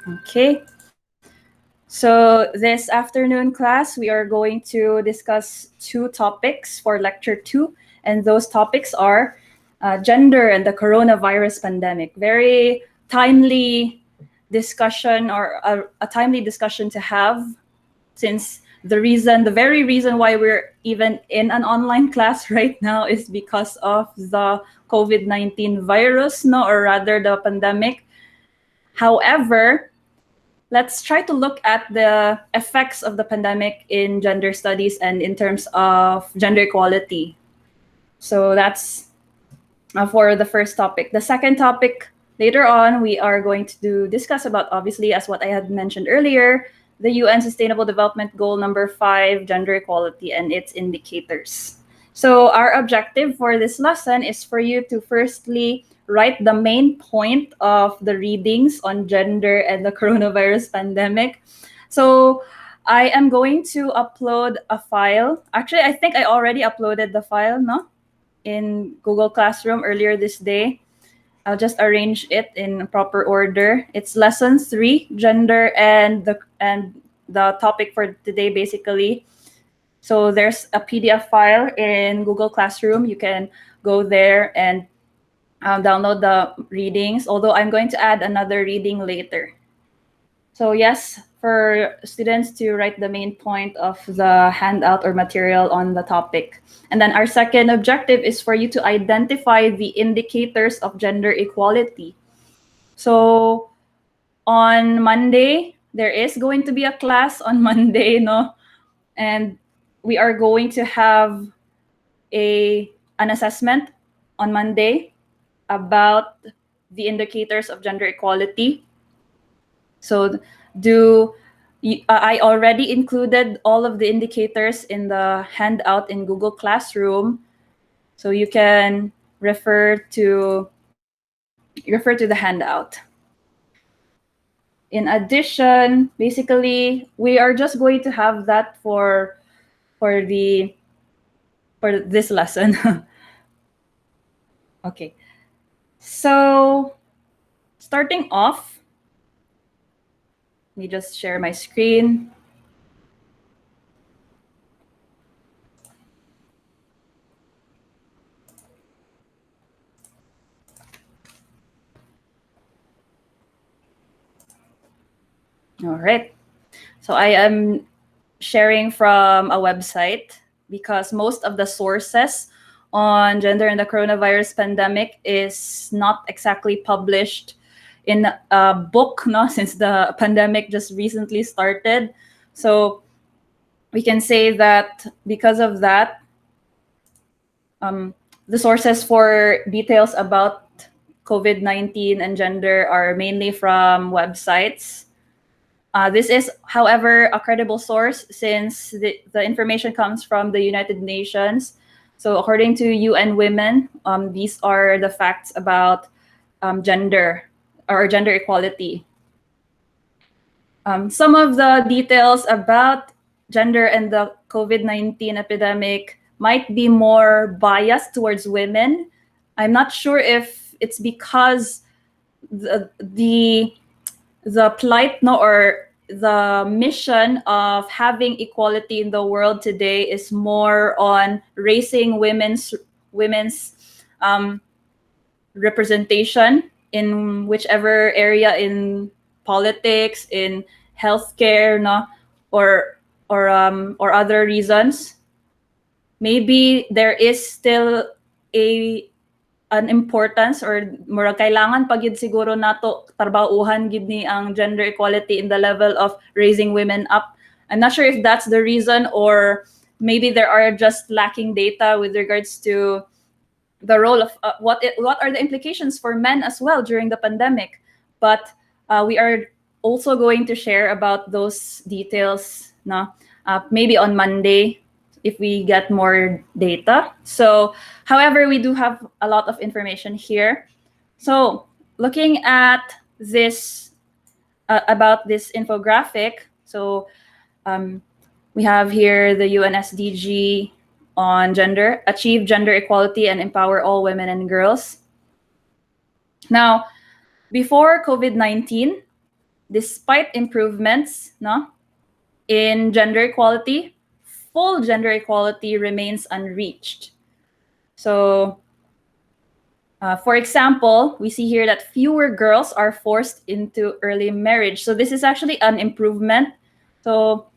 Okay. So this afternoon class, we are going to discuss two topics for lecture 2, and those topics are gender and the coronavirus pandemic. Very timely discussion, or a timely discussion to have, since the very reason why we're even in an online class right now is because of the COVID-19 virus, no, or rather the pandemic. However, let's try to look at the effects of the pandemic in gender studies and in terms of gender equality. So that's for the first topic. The second topic, later on, we are going to discuss about, obviously, as what I had mentioned earlier, the UN Sustainable Development Goal number 5, gender equality and its indicators. So our objective for this lesson is for you to firstly write the main point of the readings on gender and the coronavirus pandemic. So I am going to upload a file. Actually, I think I already uploaded the file, no? In Google Classroom earlier this day. I'll just arrange it in proper order. It's lesson 3, gender and the topic for today, basically. So there's a PDF file in Google Classroom. You can go there and download the readings, although I'm going to add another reading later. So yes, for students to write the main point of the handout or material on the topic. And then our second objective is for you to identify the indicators of gender equality. So on Monday, there is going to be a class on Monday, no? And we are going to have an assessment on Monday about the indicators of gender equality. So I already included all of the indicators in the handout in Google Classroom, so you can refer to the handout. In addition, basically, we are just going to have that for this lesson. Okay, so starting off, let me just share my screen. All right. So I am sharing from a website because most of the sources on gender and the coronavirus pandemic is not exactly published in a book, no, since the pandemic just recently started. So we can say that because of that, the sources for details about COVID-19 and gender are mainly from websites. This is, however, a credible source since the information comes from the United Nations. So according to UN Women, these are the facts about gender or gender equality. Some of the details about gender and the COVID-19 epidemic might be more biased towards women. I'm not sure if it's because the plight, no, or the mission of having equality in the world today is more on raising women's representation in whichever area, in politics, in healthcare, no, or other reasons. Maybe there is still an importance, or murag kailangan pa gyud siguro nato trabauhan gid ni ang gender equality in the level of raising women up. I'm not sure if that's the reason, or maybe there are just lacking data with regards to the role of what are the implications for men as well during the pandemic. But we are also going to share about those details, no? Maybe on Monday, if we get more data. So, however, we do have a lot of information here. So, looking at this, about this infographic, so we have here the UN SDG on gender, achieve gender equality and empower all women and girls. Now, before COVID-19, despite improvements, no, in gender equality, full gender equality remains unreached. So, for example, we see here that fewer girls are forced into early marriage. So this is actually an improvement. So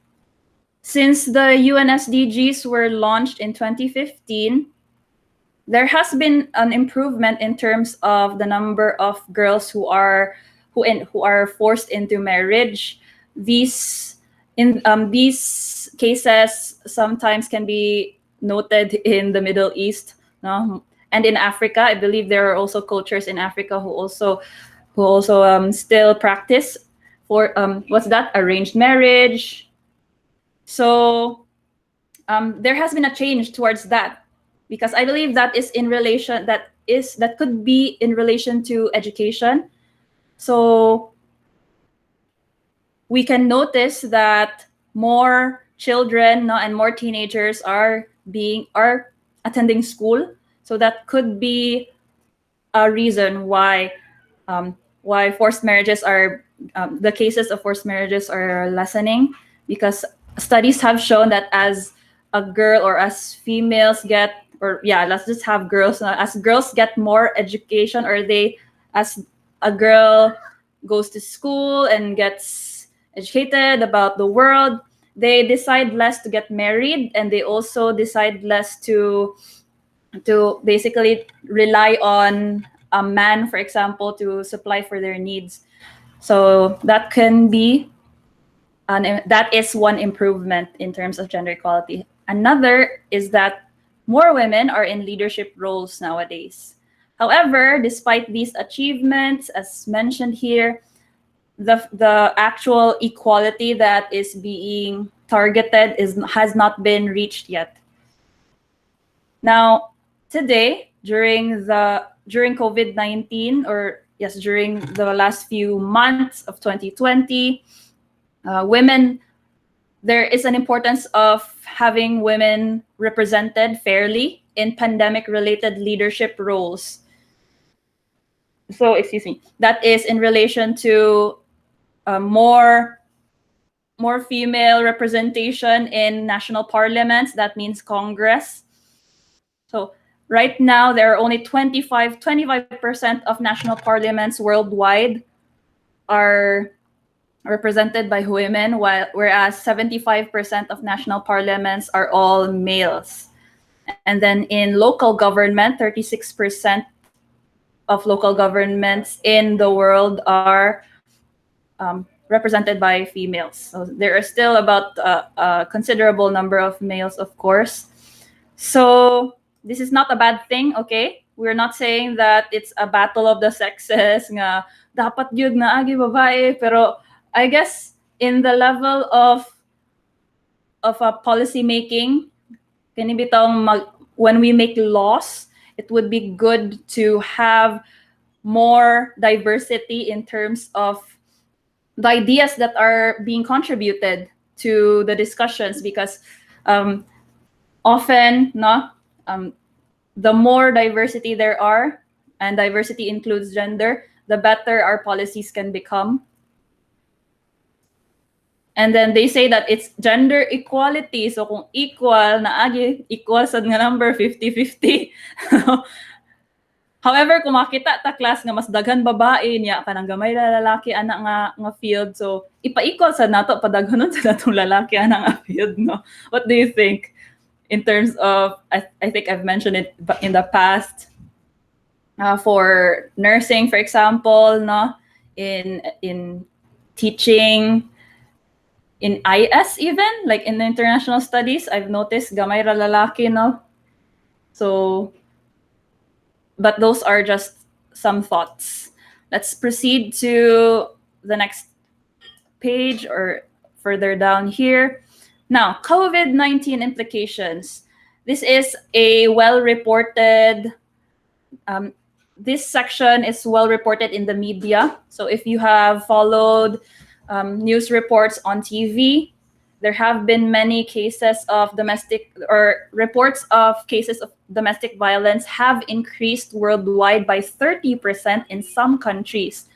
since the UN SDGs were launched in 2015, there has been an improvement in terms of the number of girls who are forced into marriage. These cases sometimes can be noted in the Middle East, no? And in Africa. I believe there are also cultures in Africa who also still practice for what's that, arranged marriage. So there has been a change towards that, because I believe that is in relation that could be in relation to education. So we can notice that more children, no, and more teenagers are attending school. So that could be a reason why forced marriages are the cases of forced marriages are lessening, because studies have shown that as a girl, or as females get, or yeah, let's just have girls, as girls get more education, or as a girl goes to school and gets educated about the world, they decide less to get married, and they also decide less to basically rely on a man, for example, to supply for their needs. So that is one improvement in terms of gender equality. Another is that more women are in leadership roles nowadays. However, despite these achievements, as mentioned here, the actual equality that is being targeted has not been reached yet. Now, today, during COVID-19, or yes, during the last few months of 2020, women there is an importance of having women represented fairly in pandemic-related leadership roles. So, excuse me, that is in relation to more female representation in national parliaments. That means Congress. So right now, there are only 25% of national parliaments worldwide are represented by women, whereas 75% of national parliaments are all males. And then in local government, 36% of local governments in the world are represented by females. So there are still about a considerable number of males, of course. So this is not a bad thing, okay? We're not saying that it's a battle of the sexes, nga dapat yun na agi babae, pero I guess in the level of a policy making, when we make laws, it would be good to have more diversity in terms of the ideas that are being contributed to the discussions, because often, no, the more diversity there are, and diversity includes gender, the better our policies can become. And then they say that it's gender equality. So kung equal, naagi, equal sa nga number 50-50. However, kung makita ta class nga mas daghan babae niya kanang gamay na lalaki ana nga field, so ipa-equal sa nato padaghanon sa natong lalaki ana nga field, no? What do you think in terms of I think I've mentioned it in the past, for nursing, for example, no, in teaching, in IS, even like in the international studies, I've noticed gamay ra lalaki, no? So, but those are just some thoughts. Let's proceed to the next page, or further down here. Now, COVID-19 implications. This is a well-reported, this section is well reported in the media. So if you have followed news reports on TV, there have been many cases of reports of cases of domestic violence have increased worldwide by 30% in some countries.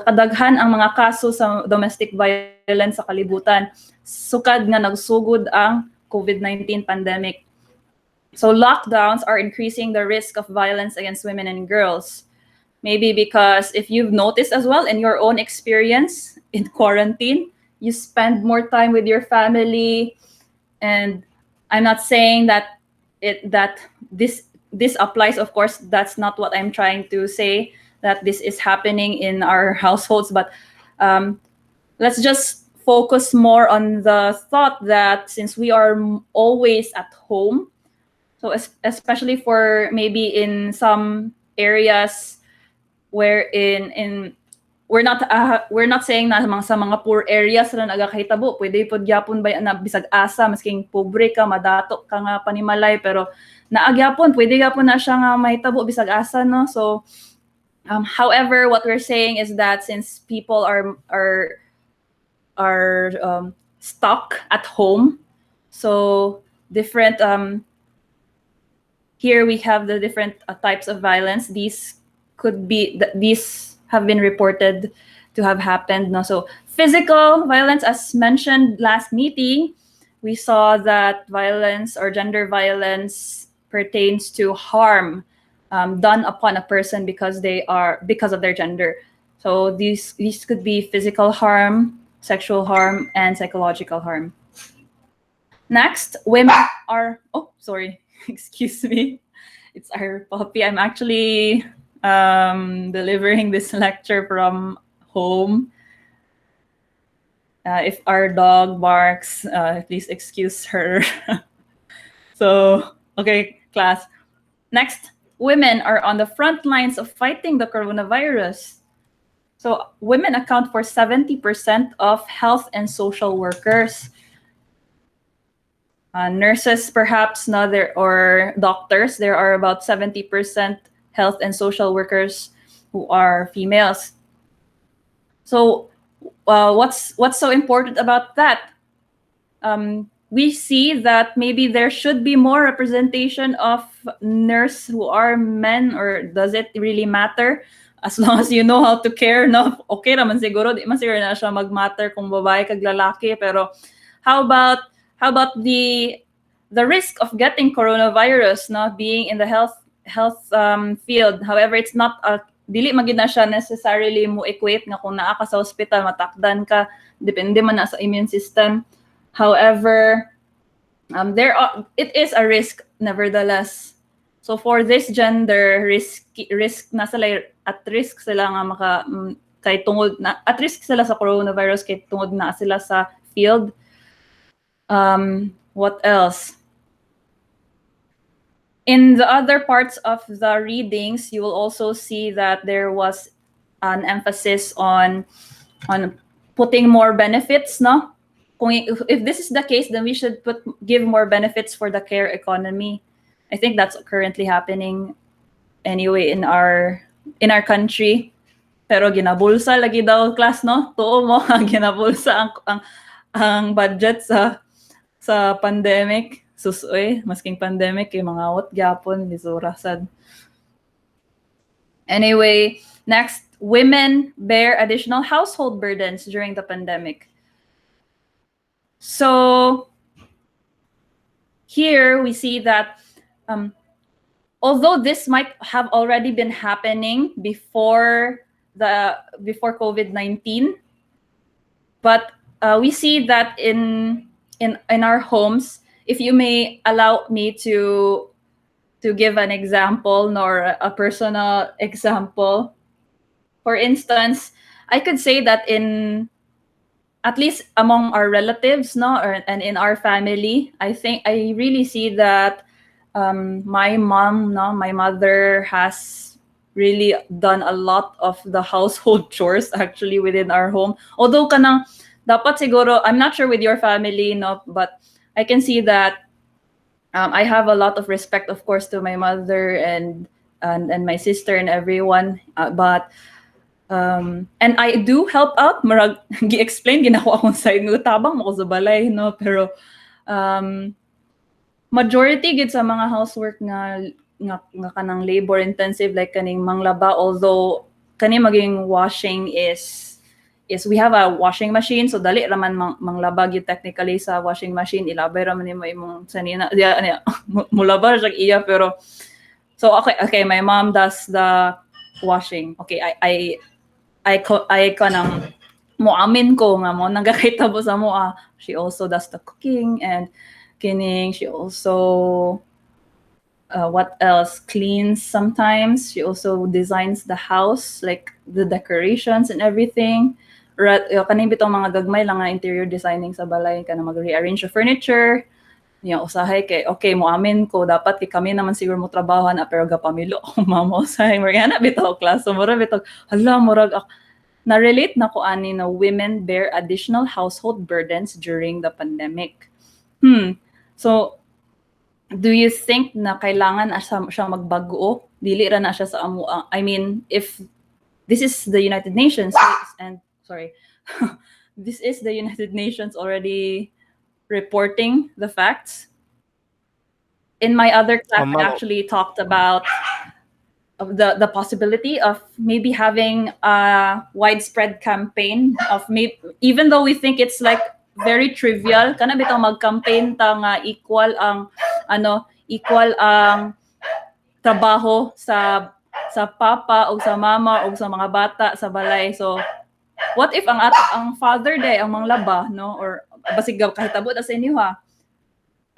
Kadaghan ang mga kaso sa domestic violence sa kalibutan sukad nga nagsugod ang COVID-19 pandemic. So lockdowns are increasing the risk of violence against women and girls. Maybe because if you've noticed as well in your own experience in quarantine, you spend more time with your family. And I'm not saying that this applies, of course, that's not what I'm trying to say, that this is happening in our households, but let's just focus more on the thought that since we are always at home, so especially for maybe in some areas where in we're not saying na sa mga poor areas na nagakahitabo pwede pod gyapon ba na bisag asa masking pobre ka madato ka nga panimalay, pero naagyapon pwede gyapon na siya nga mahitabo bisag asa, no? So however, what we're saying is that since people are stuck at home, so different here we have the different types of violence. These have been reported to have happened. No? So physical violence, as mentioned last meeting, we saw that violence or gender violence pertains to harm done upon a person because of their gender. So these could be physical harm, sexual harm, and psychological harm. Next, women are, oh, sorry, excuse me. It's our puppy. I'm actually delivering this lecture from home. If our dog barks, please excuse her. So, okay, class. Next, women are on the front lines of fighting the coronavirus. So women account for 70% of health and social workers. Nurses, perhaps, no, or doctors, there are about 70% health and social workers who are females. So what's so important about that? We see that maybe there should be more representation of nurse who are men, or does it really matter? As long as you know how to care, no? Okay naman siguro, di man siguro na siya mag-matter kung babae kag lalaki, pero how about the risk of getting coronavirus, no, being in the health field? However, it's not dili magid na siya necessarily mo equate nga kung naa ka sa hospital matakdan ka, depende man na sa immune system. However, it is a risk nevertheless. So for this gender, risk na sila, at risk sila nga kay tungod na at risk sila sa coronavirus kay tungod na sila sa field. What else? In the other parts of the readings, you will also see that there was an emphasis on putting more benefits, no? If this is the case, then we should give more benefits for the care economy. I think that's currently happening anyway in our country. Pero ginabulsa lagi daw, class, no? Tuo mo, ginabulsa ang budget sa pandemic. Susoy, masking pandemic, yung mga awat gyapon, lisura sad. Anyway, next, women bear additional household burdens during the pandemic. So here we see that although this might have already been happening before COVID-19, but we see that in our homes, if you may allow me to give an example, nor a personal example. For instance, I could say that in at least among our relatives, no, and in our family, I think I really see that my mother has really done a lot of the household chores actually within our home. Although kanang dapat siguro, I'm not sure with your family, no, but I can see that I have a lot of respect, of course, to my mother and my sister and everyone, but and I do help out. Marag gi-explain ginawa akong side ng tabang mo sa balay, no, pero majority gid sa mga housework nga kanang labor intensive, like kaning manglaba, although kani maging washing is we have a washing machine, so dali raman manglabag yung technically sa washing machine, ilabay raman mo imong sanina diya ano mulabar siya iya, pero so okay my mom does the washing. Okay, I kanang moamin ko nga mo nagakahitabo sa mo. She also does the cooking and kining. She also what else, cleans sometimes. She also designs the house, like the decorations and everything. Kaning bitong mga gagmay lang nga interior designing sa balay, kana mag-rearrange the furniture. Niya usahay kay okay mo amin ko dapat kay kami naman siguro mo trabaho na pero gapamilo ako mamo usahay mo yana bitaw class so mura bitaw hala murag na-relate na ko ani na women bear additional household burdens during the pandemic. So do you think na kailangan siya magbago? Dili ra na siya sa amo. I mean, if this is the United Nations and sorry, this is the United Nations already reporting the facts. In my other class, I actually talked about the possibility of maybe having a widespread campaign of maybe, even though we think it's like very trivial, kana bitaw mag-campaign ta nga equal ang trabaho sa papa o sa mama o sa mga bata sa balay. So what if ang father day ang manglaba, no, or basig kahit abot sa inyo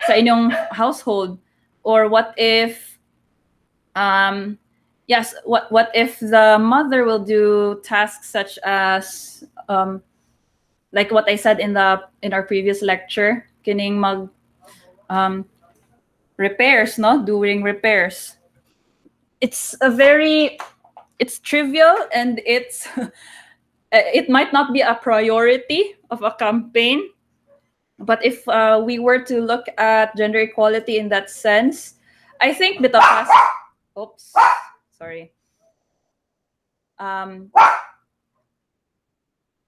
sa inyong household, or what if yes, what if the mother will do tasks such as like what I said in our previous lecture, kining mag repairs, no, doing repairs. It's trivial, and it might not be a priority of a campaign, but if we were to look at gender equality in that sense, I think bitaw class. Oops, sorry.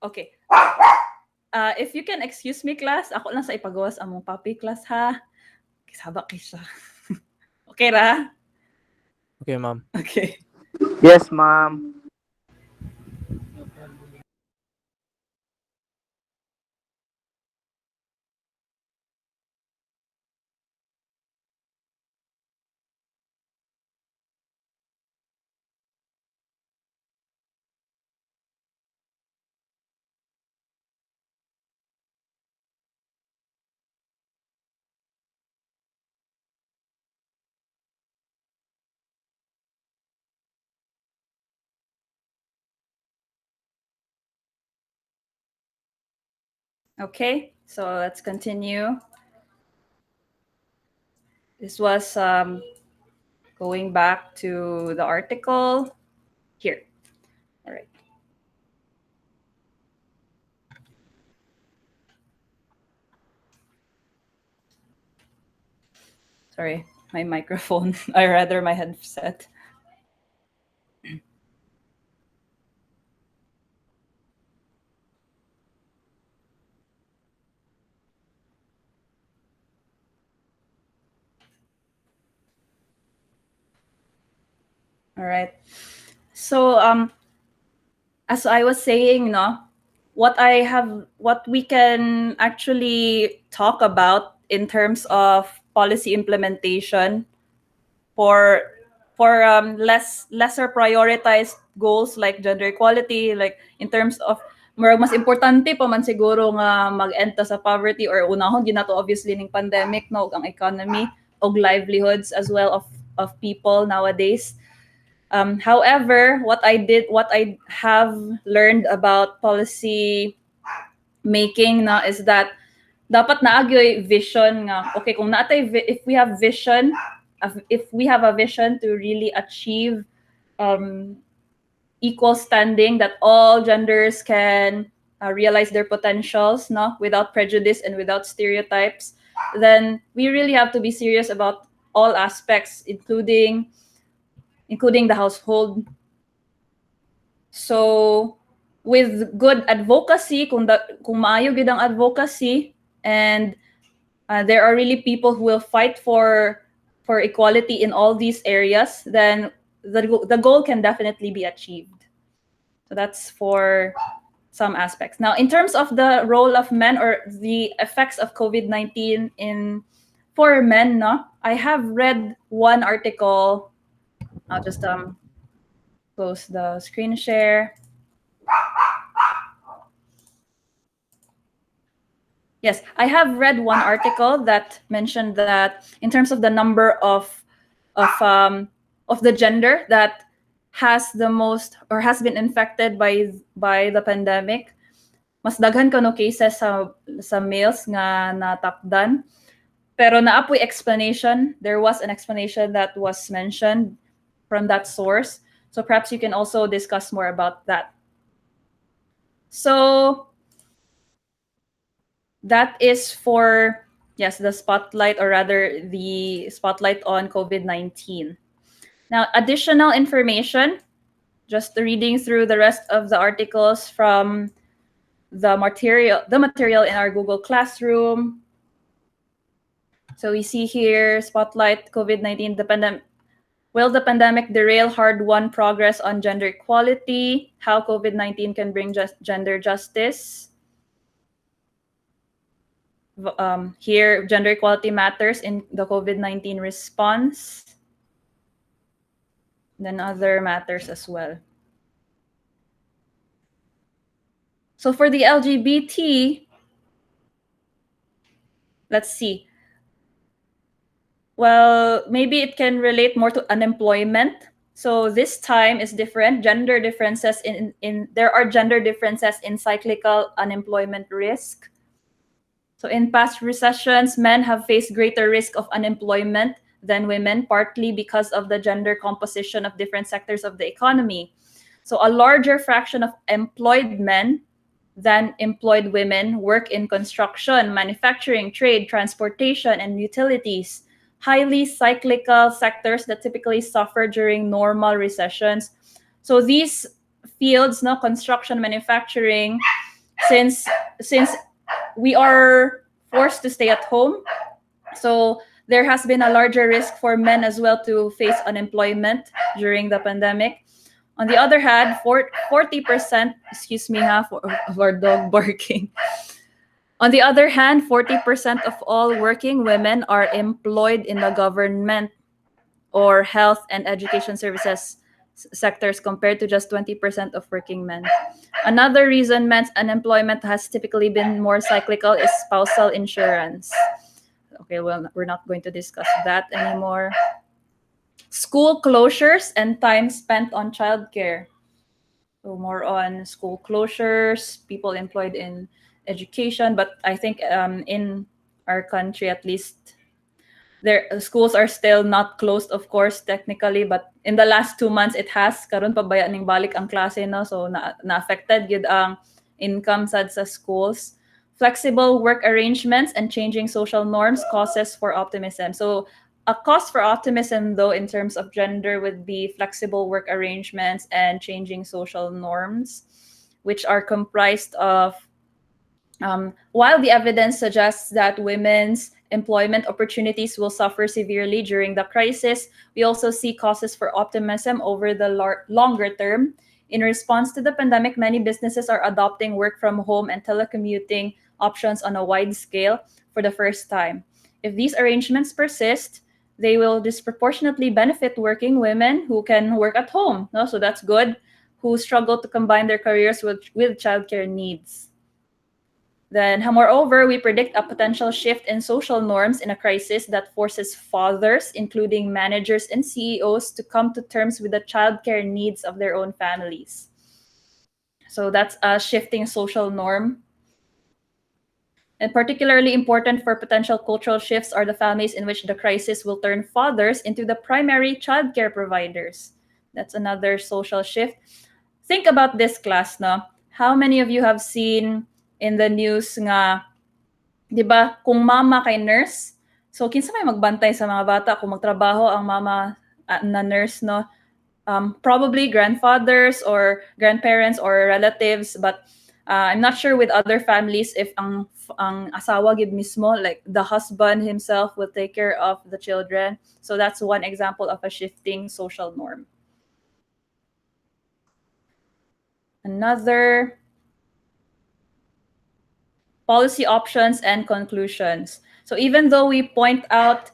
Okay. If you can excuse me, class, ako lang sa ipagawas among papi, class, ha. Kisaba kisa. Okay ra? Okay, ma'am. Okay. Yes, ma'am. Okay, so let's continue. This was going back to the article here. All right. Sorry, my microphone, or rather my headset. All right. So as I was saying, no, what we can actually talk about in terms of policy implementation for lesser prioritized goals like gender equality, like in terms of mas importante pa man siguro nga mag-end ta sa poverty, or unahon ginato obviously ning pandemic, no, ang economy og livelihoods as well of people nowadays. However, what I have learned about policy making na is that dapat naagyoy vision nga. Okay, kung natay if we have a vision to really achieve equal standing, that all genders can realize their potentials, no, without prejudice and without stereotypes, then we really have to be serious about all aspects, including the household. So with good advocacy, kung maayo gid ang advocacy, and there are really people who will fight for equality in all these areas, then the goal can definitely be achieved. So that's for some aspects. Now, in terms of the role of men or the effects of COVID-19 in for men, no, I have read one article. I'll just close the screen share. Yes, I have read one article that mentioned that in terms of the number of um, of the gender that has the most or has been infected by the pandemic, mas daghan kano cases sa males nga natakdan. Pero naapoy explanation. There was an explanation that was mentioned from that source. So perhaps you can also discuss more about that. So that is for, yes, the spotlight, or rather the spotlight on COVID-19. Now, additional information, just reading through the rest of the articles from the material in our Google Classroom. So we see here, spotlight COVID-19, will the pandemic derail hard-won progress on gender equality? How COVID-19 can bring gender justice? Here, gender equality matters in the COVID-19 response. Then other matters as well. So for the LGBT, let's see. Well, maybe it can relate more to unemployment. So this time is different. Gender differences there are gender differences in cyclical unemployment risk. So in past recessions, men have faced greater risk of unemployment than women, partly because of the gender composition of different sectors of the economy. So a larger fraction of employed men than employed women work in construction, manufacturing, trade, transportation, and utilities, highly cyclical sectors that typically suffer during normal recessions. So these fields, no, construction, manufacturing, since we are forced to stay at home, so there has been a larger risk for men as well to face unemployment during the pandemic. On the other hand, 40%, excuse me, of our dog barking. On the other hand, 40% of all working women are employed in the government or health and education services sectors compared to just 20% of working men. Another reason men's unemployment has typically been more cyclical is spousal insurance. Okay, well, we're not going to discuss that anymore. School closures and time spent on childcare. So more on school closures, people employed in education, but I think in our country at least, schools are still not closed, of course, technically, but in the last 2 months it has karon pa baya ning balik ang klase, no, so na affected gid ang income sad sa schools. Flexible work arrangements and changing social norms causes for optimism. So a cause for optimism, though, in terms of gender would be flexible work arrangements and changing social norms, which are comprised of while the evidence suggests that women's employment opportunities will suffer severely during the crisis, we also see causes for optimism over the longer term. In response to the pandemic, many businesses are adopting work from home and telecommuting options on a wide scale for the first time. If these arrangements persist, they will disproportionately benefit working women who can work at home. No? So that's good, who struggle to combine their careers with childcare needs. Then, moreover, we predict a potential shift in social norms in a crisis that forces fathers, including managers and CEOs, to come to terms with the childcare needs of their own families. So that's a shifting social norm. And particularly important for potential cultural shifts are the families in which the crisis will turn fathers into the primary childcare providers. That's another social shift. Think about this, class, no? How many of you have seen in the news nga, di ba, kung mama kay nurse, so kinsa may magbantay sa mga bata kung magtrabaho ang mama na nurse, no? Probably grandfathers or grandparents or relatives, but I'm not sure with other families if ang asawa gid mismo, like the husband himself, will take care of the children. So that's one example of a shifting social norm. Another policy options and conclusions. So even though we point out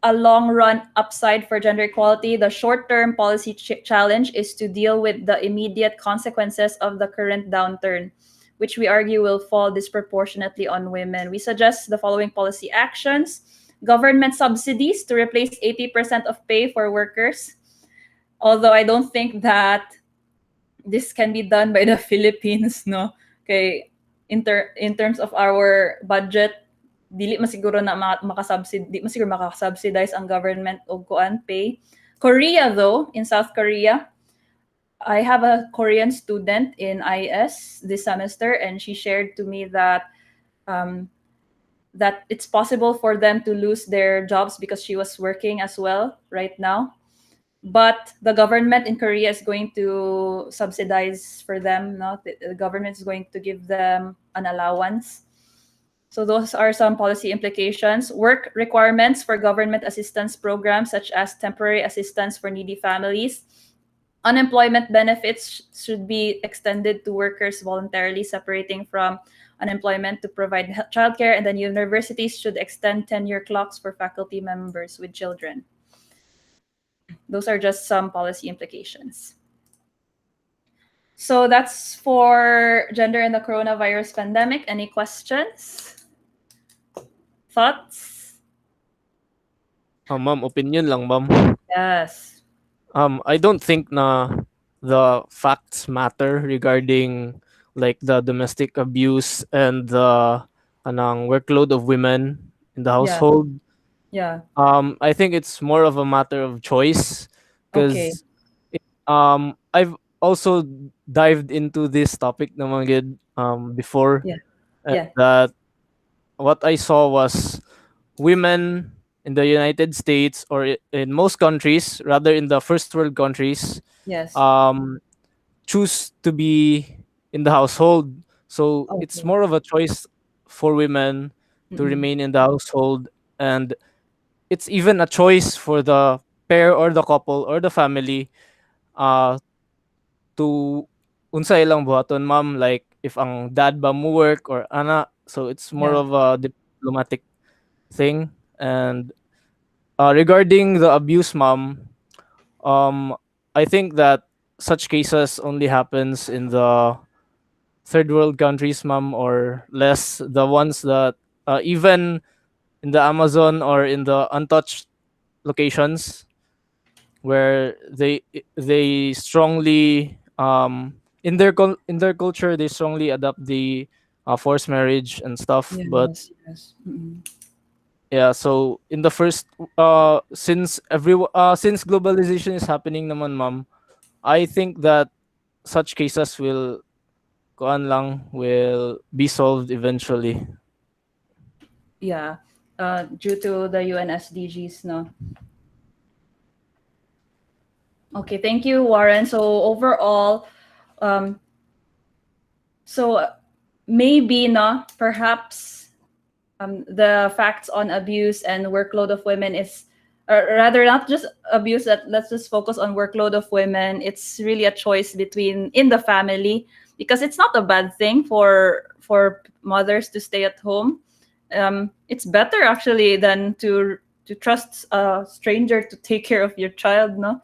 a long run upside for gender equality, the short term policy challenge is to deal with the immediate consequences of the current downturn, which we argue will fall disproportionately on women. We suggest the following policy actions: government subsidies to replace 80% of pay for workers. Although I don't think that this can be done by the Philippines, no? Okay, in terms of our budget, dili masiguro na di masiguro makasubsidize ang government og kuan pay. Korea though, in South Korea, I have a Korean student in IS this semester, and she shared to me um, that it's possible for them to lose their jobs because she was working as well right now, but the government in Korea is going to subsidize for them. No, the government is going to give them an allowance. So those are some policy implications. Work requirements for government assistance programs, such as temporary assistance for needy families. Unemployment benefits should be extended to workers voluntarily separating from unemployment to provide childcare, and then universities should extend tenure clocks for faculty members with children. Those are just some policy implications. So that's for gender and the coronavirus pandemic. Any questions? Thoughts? Ma'am, opinion lang, ma'am. Yes. I don't think na the facts matter regarding like the domestic abuse and the anang workload of women in the Yeah. household. Yeah. I think it's more of a matter of choice Okay. because I've also dived into this topic naman gid, before, Yeah. and Yeah. that what I saw was women in the United States or in most countries, rather in the first world countries, Yes. um, choose to be in the household. So it's Okay. more of a choice for women to Mm-mm. remain in the household, and it's even a choice for the pair or the couple or the family uh, to unsay lang buhaton, ma'am, like if ang dad ba mo work or ana, so it's more Yeah. of a diplomatic thing. And regarding the abuse, mom, um, I think that such cases only happens in the third world countries, mom, or less the ones that even in the Amazon or in the untouched locations where they strongly in their culture they strongly adopt the forced marriage and stuff. But Yes. Yes. Mm-mm. yeah, so in the first since globalization is happening naman, ma'am, I think that such cases will kuan lang will be solved eventually. Yeah. Due to the UNSDGs, no. Okay. Thank you, Warren. So overall, um, so maybe no, perhaps the facts on abuse and workload of women is, or rather not just abuse, that let's just focus on workload of women. It's really a choice between in the family, because it's not a bad thing for mothers to stay at home. It's better actually than to trust a stranger to take care of your child, no.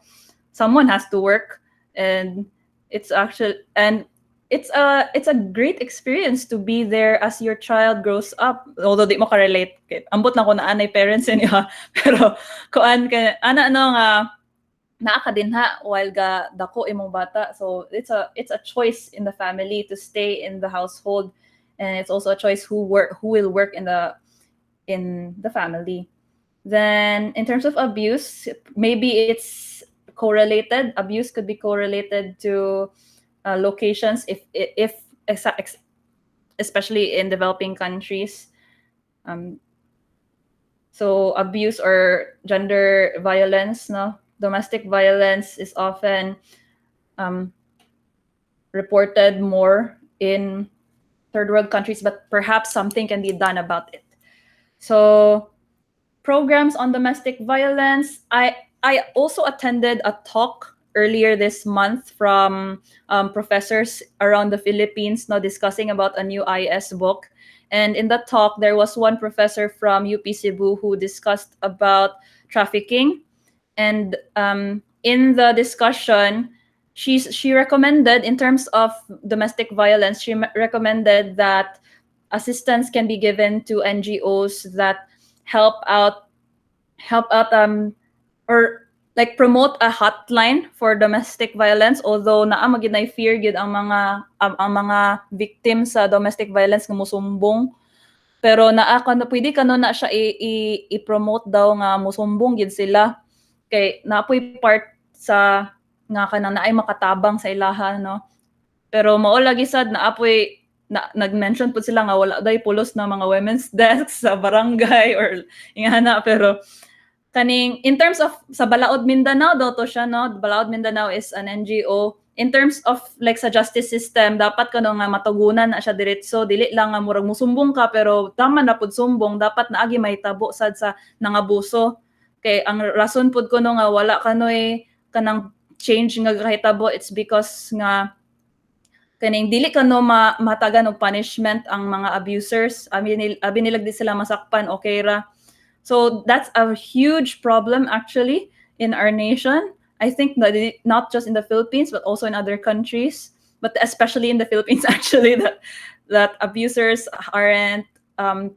Someone has to work, and it's a great experience to be there as your child grows up. Although di mo ka-relate, kay ambot na ko na anay parents niya, pero kuan ka ana ano nga naa ka din ha while ga dako imong bata. So it's a choice in the family to stay in the household, and it's also a choice who will work in the family. Then in terms of abuse, maybe it's correlated. Abuse could be correlated to locations, if especially in developing countries. Um, so abuse or gender violence, no, domestic violence is often um, reported more in third world countries, but perhaps something can be done about it. So programs on domestic violence. I also attended a talk earlier this month from professors around the Philippines, no, discussing about a new IS book. And in that talk, there was one professor from UP Cebu who discussed about trafficking. And in the discussion, she recommended, in terms of domestic violence, she recommended that assistance can be given to NGOs that help out or like promote a hotline for domestic violence, although naa magid na fear gid ang mga victim sa domestic violence nga mosumbong, pero naa ka na pwede kano na siya i-promote daw nga mosumbong gid sila kay naapoy part sa nga kanang naay makatabang sa ilaha, no. Pero mao lagi sad naapoy nag-mention pud sila nga wala day pulos na mga women's desks sa barangay or ingana, pero kaning in terms of sa Balaod Mindanao daw to siya, no. Balaod Mindanao is an NGO. In terms of like sa justice system, dapat kano nga matugunan na siya diretso, dili lang nga murag musumbong ka pero tama na pud sumbong, dapat naagi mahitabo sad sa nangabuso. Kay ang rason pud kuno nga wala kanoy kanang change nga kahitabo, it's because nga kaning dili kano matagan og punishment ang mga abusers. Abi nila di sila masakpan, okay ra. So that's a huge problem actually in our nation. I think that not just in the Philippines but also in other countries, but especially in the Philippines actually, that abusers aren't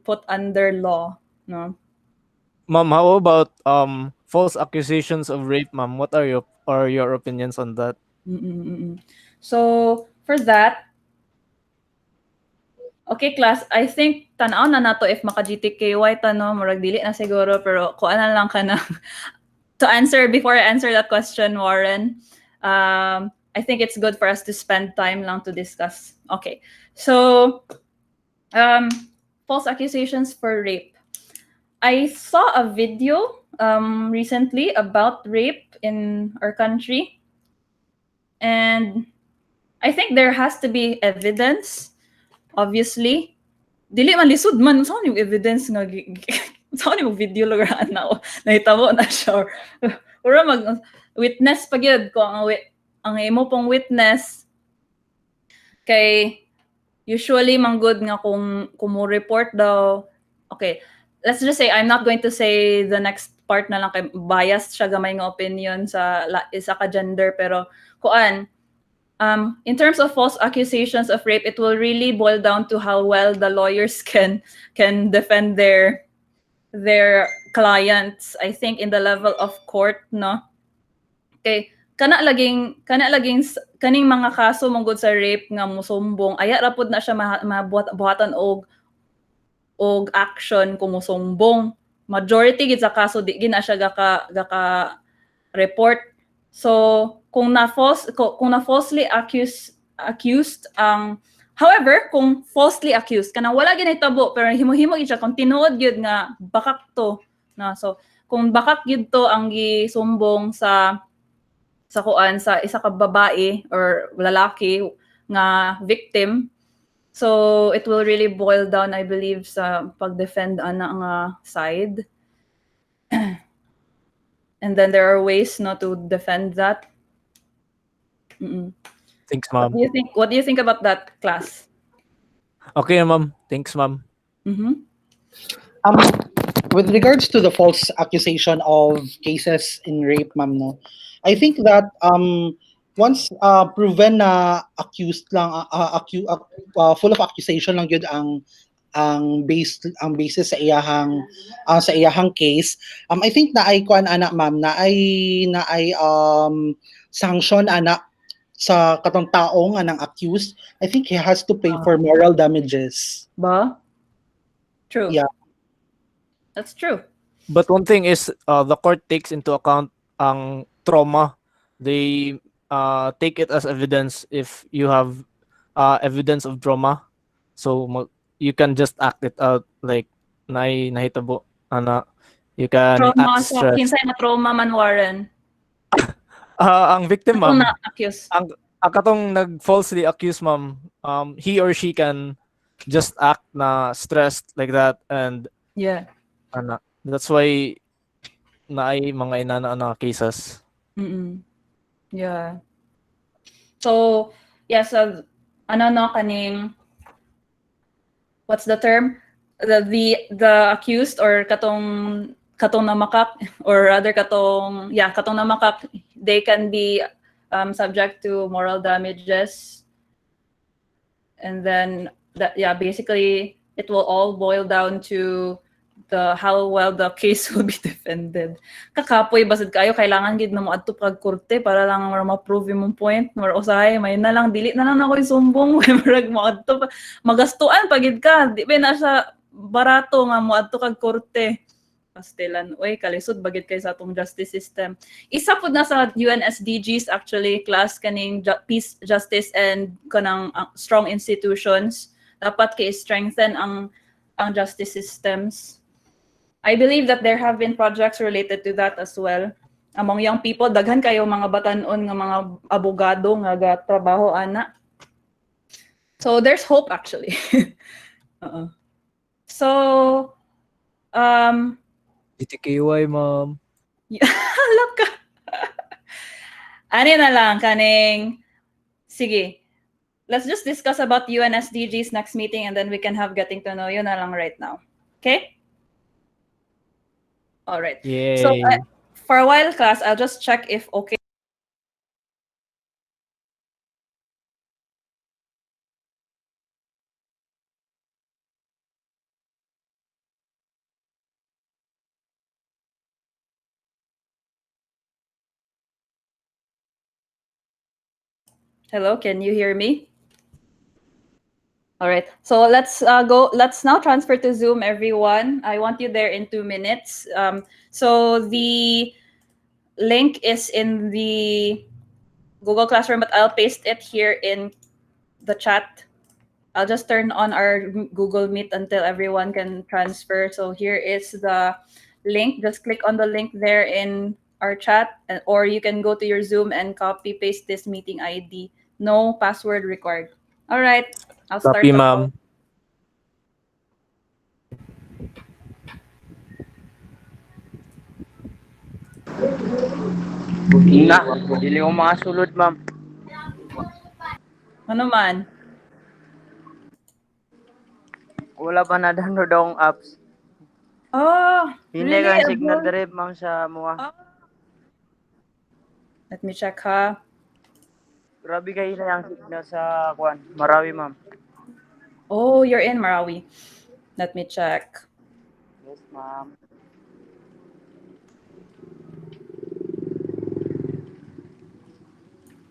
put under law. No. Ma'am, how about false accusations of rape, ma'am? What are your opinions on that? So for that, okay class, I think tanaw na nato if maka-GTKY tano, murag dili na siguro, pero kuan na lang ka na to answer. Before I answer that question, Warren, I think it's good for us to spend time lang to discuss. Okay, so false accusations for rape. I saw a video recently about rape in our country, and I think there has to be evidence. Obviously, dili man lisod man sa yung evidence nga sa yung video lugar na nahitabo na siya, or mag witness pa gyud ko ang imo pong witness kay usually manggod nga kung mo report daw. Okay, let's just say I'm not going to say the next part na lang kay biased siya gamay nga opinion sa isa ka gender, pero kuan in terms of false accusations of rape, it will really boil down to how well the lawyers can defend their clients. I think in the level of court, no. Okay, kana laging kaning mga kaso mong sa rape nga musumbong, aya ra pud na siya mabuhatan og action kung musumbong. Majority gid sa kaso di gina siya gaka report. So kung na falsely accused ang however, kung falsely accused kanang wala ginahitabo pero himo-himo gid siya kung tinuod gyud nga bakak to, na. So kung bakak gyud to ang gisumbong sa kuan sa isa ka babae or lalaki nga victim, so it will really boil down, I believe, sa pag-defend ana nga side. And then there are ways not to defend that. Thanks, ma'am. What do you think about that, class? Okay, ma'am. Thanks, ma'am. With regards to the false accusation of cases in rape, ma'am, no, I think that once proven na accused lang, full of accusation lang yun ang basis sa iyahang case, I think na ay kuan ana ma'am na ay sanction ana sa katong tao nga nang accused. I think he has to pay for moral damages. Ba? True. Yeah. That's true. But one thing is the court takes into account ang trauma. They take it as evidence if you have evidence of trauma. So you can just act it out like nahitabo ana. You can Trauma act sa stress. kinsay na trauma man, Warren? Ang victim, Ako ma'am, na accused. ang katong nag-falsely accuse, ma'am, he or she can just act na stressed like that, and Yeah. that's why naay mga inana na cases. Yeah. So, yeah, so ano no kaning what's the term? The accused or katong namakak or rather katong namakak, they can be subject to moral damages, and then that, yeah, basically it will all boil down to the how well the case will be defended. Kakapoy basad kayo kailangan gid na mo adto pag korte para lang ma-prove imong point or usahay may na lang dili na lang ako isumbong murag mo adto magastuan pagid ka di ba na siya barato nga mo adto kag korte. Pastilan, oy, kalisod bagid kay sa atong justice system. Isa pud na sa UNSDGs actually class kaning peace, justice and kanang strong institutions. Dapat kay strengthen ang justice systems. I believe that there have been projects related to that as well. Among young people, daghan kayo mga batanon nga mga abogado nga gatrabaho ana. So there's hope actually. So GTKY, ma'am. Hala ka. Ano na lang, kaning, sige, let's just discuss about UNSDG's next meeting and then we can have getting to know you na lang right now. Okay? All right. So, Yay. for a while, class, I'll just check if okay. Hello, can you hear me? All right. So let's go. Let's now transfer to Zoom, everyone. I want you there in 2 minutes. So the link is in the Google Classroom, but I'll paste it here in the chat. I'll just turn on our Google Meet until everyone can transfer. So here is the link. Just click on the link there in our chat, or you can go to your Zoom and copy paste this meeting ID. No password required. All right, I'll start Copy, the call. ma'am. Na, dili ko makasulod, ma'am. Ano man? Wala pa na-download akong apps. Oh, Hindi really? kang signal Abdul? dere, ma'am, sa mga. Oh. Let me check, ha? Grabe kayo na yung signal sa kuan. Marawi, ma'am. Oh, you're in Marawi. Let me check. Yes, ma'am.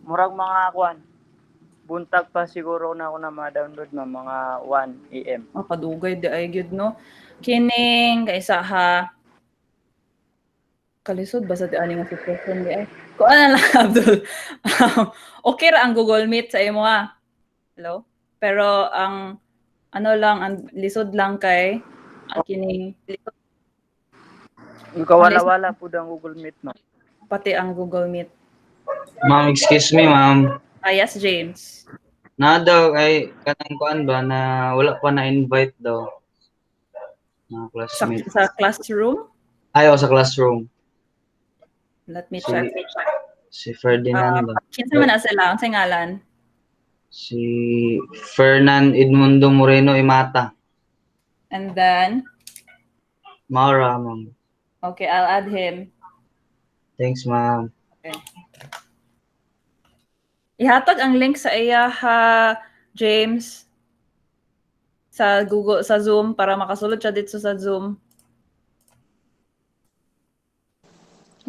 Murag mga kuan. Buntag pa siguro na ako na ma-download, ma'am, mga 1 AM. Oh, kadugay di ay gyud no. Kining kaysa ha. Kalisod basta di ani nga sitwasyon di ay. Ko ana lang Abdul. Okay ra ang Google Meet sa imo ha. Hello? Pero ang ano lang ang lisod lang kay ang kining lisod Kawala-wala po ang Google Meet, ma'am. pati ang Google Meet. Ma'am, excuse me, ma'am. Yes, James. Na daw ay kanang kuan ba na wala pa na invite daw na Sa, classmate. sa classroom? Ayaw sa classroom. Let me Si, check. si Ferdinand daw. Kinsa man na sila? Ang ngalan? Si Fernan Edmundo Moreno Imata. And then, Maura, ma'am. okay, I'll add him. Thanks, ma'am. Okay. Ihatag ang link sa iya ha, James, sa Google, sa Zoom para makasulod siya dito sa Zoom.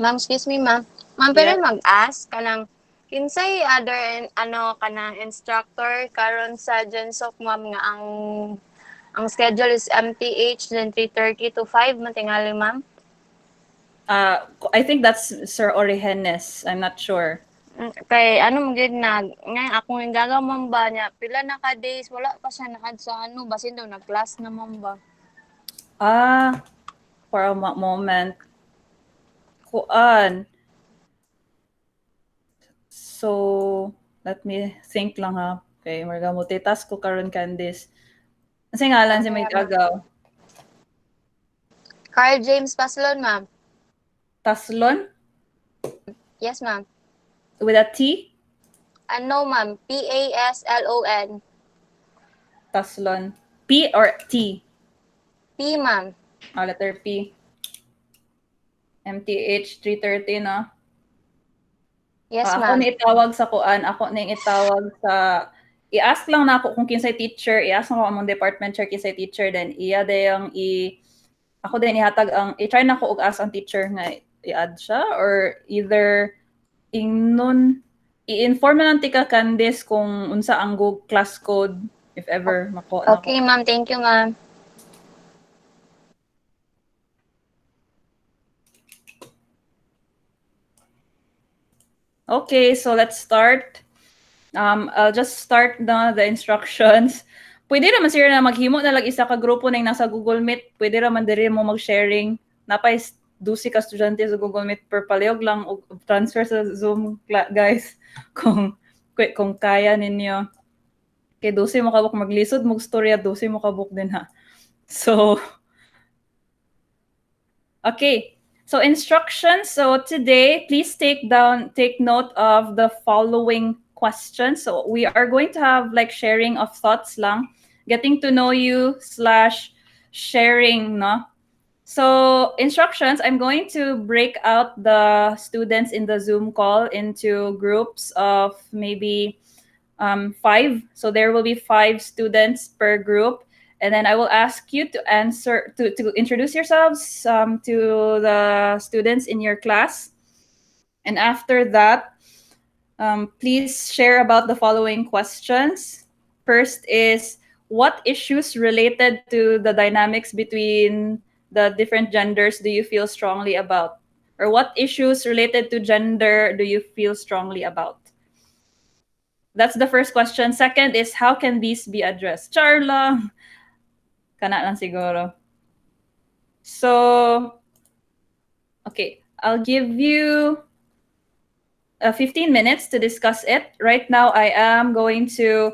Ma'am, excuse me, ma'am. Ma'am, Yeah. pero mag-ask kanang kinsay other kanang instructor karon sa Gensok, ma'am, nga ang schedule is MTH then 3:30 to 5 man tingali, ma'am. I think that's Sir Origenes. I'm not sure. Kay ano mo gid na nga ako nga gagamam ba niya pila na ka days wala pa siya naad sa ano basin daw nag-class naman ba. For a moment. Kuan. So, let me think lang ha. Okay, marga multitask ko karon Candice. Kasi ngalan si may agaw. Carl James Paslon, ma'am. Taslon? Yes, ma'am. with a T? Ano, ma'am? PASLON. Taslon. P or T? P, ma'am. Letter P. MTH 330, no? Yes, Ako ma'am. ni itawag sa kuan, ako ning itawag sa i-ask lang na ako kung kinsay teacher, i-ask mo among department chair kinsay teacher, then iya dayang ako din ihatag ang i-try na ko og ask ang teacher nga i-add siya or either ingnon i-inform na lang tika Candice kung unsa ang go class code if ever mako na ko. Okay, ma'am. Thank you, ma'am. Okay, so let's start. I'll just start na the instructions. Pwede naman sila na maghimo na lang isa ka grupo ning nasa Google Meet. Pwede naman diri mo mag-sharing. Napay 12 ka estudyante sa Google Meet per palihog lang og transfer sa Zoom guys kung kaya ninyo. Kay 12 mo kabuk maglisod mo storya 12 mo kabuk din ha. So okay. So instructions. So today, please take note of the following questions. So we are going to have like sharing of thoughts lang, getting to know you / sharing, no? So instructions, I'm going to break out the students in the Zoom call into groups of maybe 5. So there will be 5 students per group. And then I will ask you to to introduce yourselves to the students in your class. And after that, please share about the following questions. First is, what issues related to the dynamics between the different genders do you feel strongly about? Or what issues related to gender do you feel strongly about? That's the first question. Second is, how can these be addressed? Charla. Kana lang siguro. So, okay, I'll give you 15 minutes to discuss it. Right now, I am going to